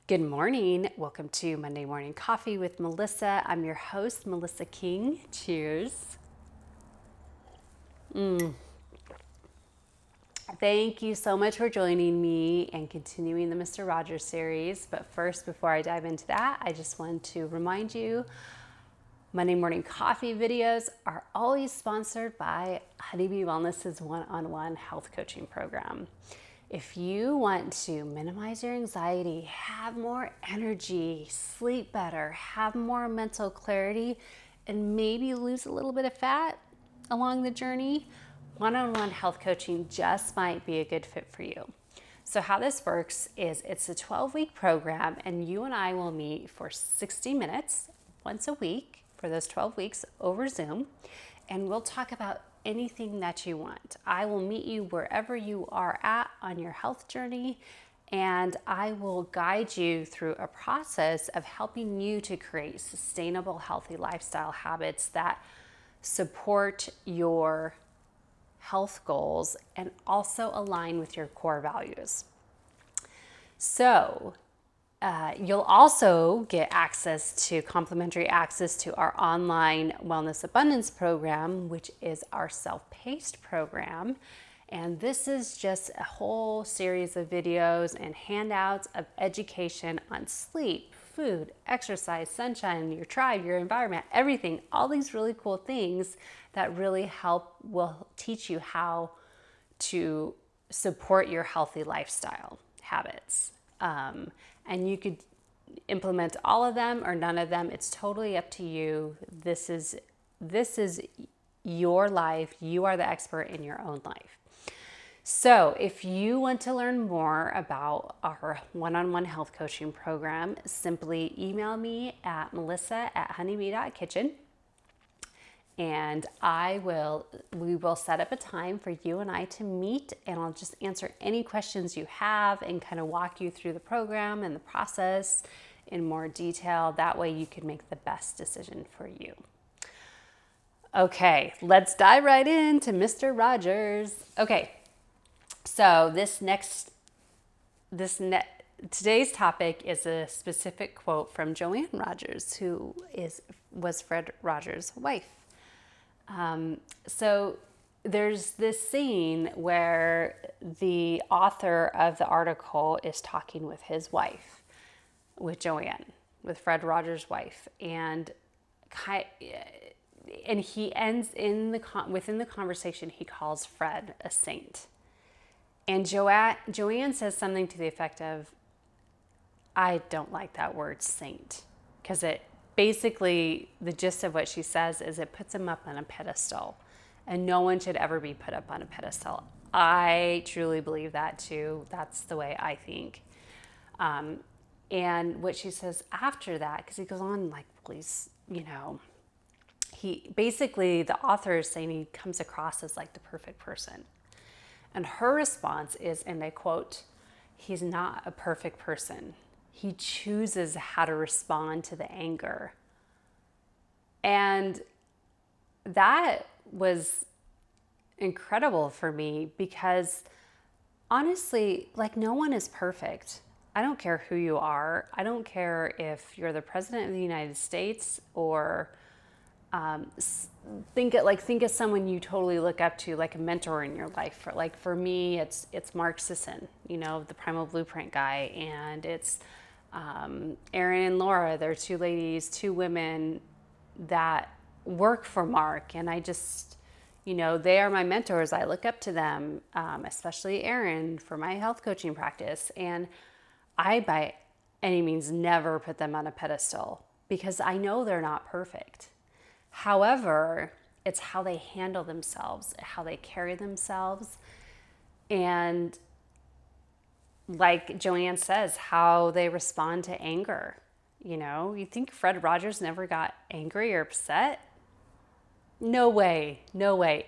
Good morning. Welcome to Monday Morning Coffee with Melissa. I'm your host, Melissa King. Cheers. Thank you so much for joining me and continuing the Mr. Rogers series. But first, before I dive into that, I just want to remind you Monday Morning Coffee videos are always sponsored by Honeybee Wellness's one-on-one health coaching program. If you want to minimize your anxiety, have more energy, sleep better, have more mental clarity, and maybe lose a little bit of fat along the journey, one-on-one health coaching just might be a good fit for you. So how this works is it's a 12-week program, and you and I will meet for 60 minutes once a week for those 12 weeks over Zoom, and we'll talk about anything that you want. I will meet you wherever you are at on your health journey, and I will guide you through a process of helping you to create sustainable, healthy lifestyle habits that support your health goals and also align with your core values. So, you'll also get complimentary access to our online Wellness Abundance program, which is our self-paced program. And this is just a whole series of videos and handouts of education on sleep, food, exercise, sunshine, your tribe, your environment, everything, all these really cool things that really will teach you how to support your healthy lifestyle habits. And you could implement all of them or none of them. It's totally up to you. This is your life. You are the expert in your own life. So if you want to learn more about our one-on-one health coaching program, simply email me at melissa@honeybee.kitchen. And we will set up a time for you and I to meet, and I'll just answer any questions you have and kind of walk you through the program and the process in more detail. That way you can make the best decision for you. Okay, let's dive right into Mr. Rogers. Okay, so today's topic is a specific quote from Joanne Rogers, who was Fred Rogers' wife. So there's this scene where the author of the article is talking with his wife, with Joanne, with Fred Rogers' wife, and he ends within the conversation, he calls Fred a saint. And Joanne says something to the effect of, I don't like that word saint, because basically, the gist of what she says is it puts him up on a pedestal, and no one should ever be put up on a pedestal. I truly believe that too. That's the way I think. And what she says after that, because he goes on like, please, the author is saying he comes across as like the perfect person. And her response is, and I quote, he's not a perfect person. He chooses how to respond to the anger. And that was incredible for me because honestly, like, no one is perfect. I don't care who you are. I don't care if you're the president of the United States or think of someone you totally look up to, like a mentor in your life. For me, it's Mark Sisson, the Primal Blueprint guy, and it's Erin and Laura. They're two women that work for Mark, and I just, they are my mentors. I look up to them, especially Erin, for my health coaching practice, and I by any means never put them on a pedestal because I know they're not perfect. However, it's how they handle themselves, how they carry themselves, and like Joanne says, how they respond to anger. You think Fred Rogers never got angry or upset? No way.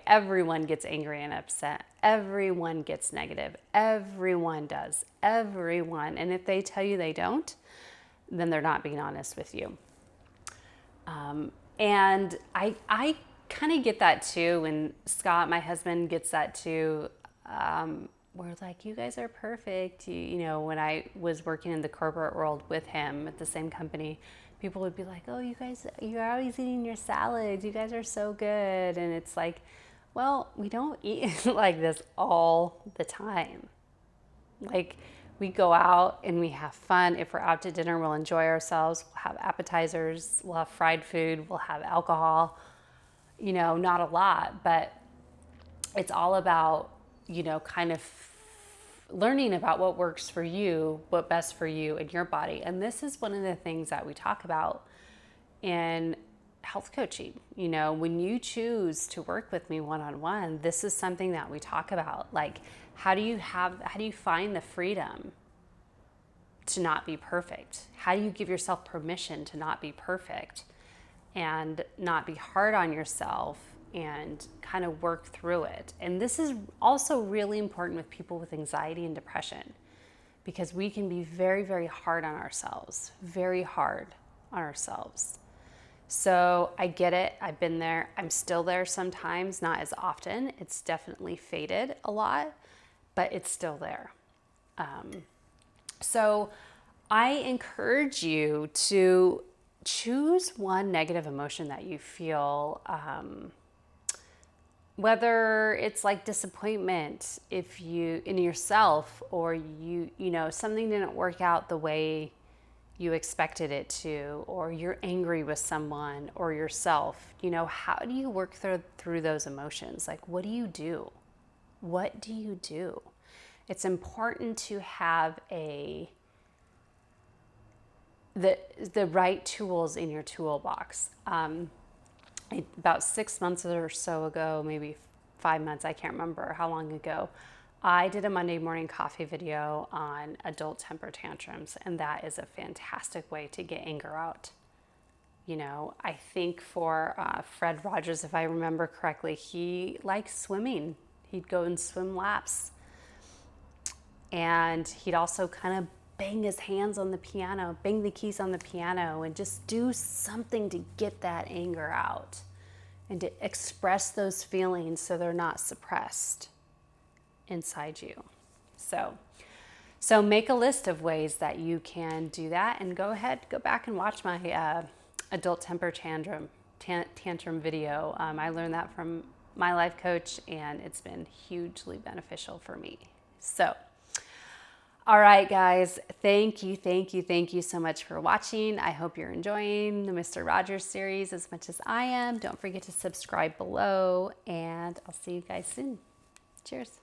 Everyone gets angry and upset. Everyone gets negative. Everyone does. Everyone. And if they tell you they don't, then they're not being honest with you. And I kind of get that too. And Scott, my husband, gets that too. we're like, you guys are perfect. You know, when I was working in the corporate world with him at the same company, people would be like, oh, you guys, you're always eating your salads. You guys are so good. And it's like, well, we don't eat like this all the time. Like, we go out and we have fun. If we're out to dinner, we'll enjoy ourselves. We'll have appetizers, we'll have fried food, we'll have alcohol, you know, not a lot, but it's all about, you know, kind of learning about what works for you, what best for you and your body. And this is one of the things that we talk about in health coaching. You know, when you choose to work with me one-on-one, this is something that we talk about. Like, how do you find the freedom to not be perfect? How do you give yourself permission to not be perfect and not be hard on yourself and kind of work through it? And this is also really important with people with anxiety and depression, because we can be very, very hard on ourselves, very hard on ourselves. So I get it. I've been there. I'm still there sometimes, not as often. It's definitely faded a lot, but it's still there. So I encourage you to choose one negative emotion that you feel, whether it's like disappointment in yourself, or you know, something didn't work out the way you expected it to, or you're angry with someone or yourself. You know, how do you work through those emotions? Like, what do you do? What do you do? It's important to have the right tools in your toolbox. About 6 months or so ago, maybe 5 months, I can't remember how long ago, I did a Monday morning coffee video on adult temper tantrums, and that is a fantastic way to get anger out. You know, I think for Fred Rogers, if I remember correctly, he likes swimming. He'd go and swim laps. And he'd also kind of bang his hands on the piano, bang the keys on the piano, and just do something to get that anger out and to express those feelings so they're not suppressed inside you. So make a list of ways that you can do that, and go back and watch my adult temper tantrum video. I learned that from my life coach, and it's been hugely beneficial for me. So, all right, guys, thank you so much for watching. I hope you're enjoying the Mr. Rogers series as much as I am. Don't forget to subscribe below, and I'll see you guys soon. Cheers.